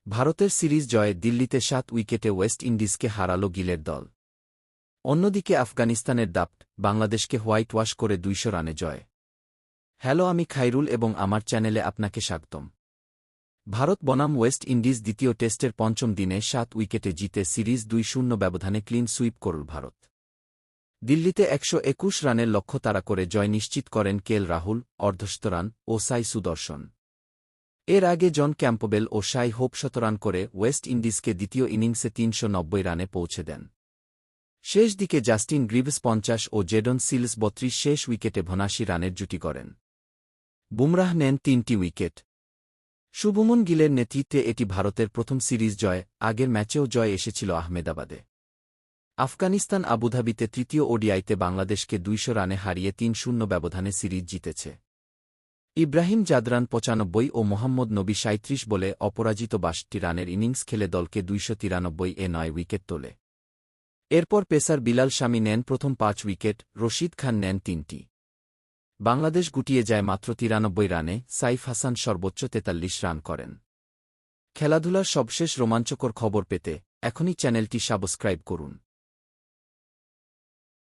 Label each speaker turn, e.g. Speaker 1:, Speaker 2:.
Speaker 1: ভারতের সিরিজ জয়ে দিল্লিতে 7 উইকেটে ওয়েস্ট ইন্ডিজকে হারাল গিলের দল। অন্যদিকে আফগানিস্তানের দাপট বাংলাদেশকে হোয়াইট ওয়াশ করে 200 রানে জয়। হ্যালো, আমি খাইরুল এবং আমার চ্যানেলে আপনাকে স্বাগতম। ভারত বনাম ওয়েস্ট ইন্ডিজ দ্বিতীয় টেস্টের পঞ্চম দিনে 7 উইকেটে জিতে সিরিজ 2-0 ব্যবধানে ক্লিন সুইপ করল ভারত। দিল্লিতে 121 রানের লক্ষ্য তাড়া করে জয় নিশ্চিত করেন কেএল রাহুল, অর্ধশতরান ও সাই সুদর্শন। এর আগে জন ক্যাম্পবেল ও শাই হোপ শতরান করে ওয়েস্ট ইন্ডিজকে দ্বিতীয় ইনিংসে 390 রানে পৌঁছে দেন। শেষ দিকে জাস্টিন গ্রিভস 50 ও জেডন সিলস 32 শেষ উইকেটে 82 রানের জুটি করেন। বুমরাহ নেন 3টি উইকেট। শুভমন গিলের নেতৃত্বে এটি ভারতের প্রথম সিরিজ জয়। আগের ম্যাচেও জয় এসেছিল আহমেদাবাদে। আফগানিস্তান আবুধাবিতে তৃতীয় ওডিআইতে বাংলাদেশকে 200 রানে হারিয়ে 3-0 ব্যবধানে সিরিজ জিতেছে। ইব্রাহিম জাদরান 95 ও মোহাম্মদ নবী 37 বলে অপরাজিত 62 রানের ইনিংস খেলে দলকে 293 9 উইকেট তোলে। এরপর পেসার বিলাল শামি নেন প্রথম 5 উইকেট, রশিদ খান নেন 3টি। বাংলাদেশ গুটিয়ে যায় মাত্র 93 রানে। সাইফ হাসান সর্বোচ্চ 43 রান করেন। খেলাধুলার সবশেষ রোমাঞ্চকর খবর পেতে এখনই চ্যানেলটি সাবস্ক্রাইব করুন।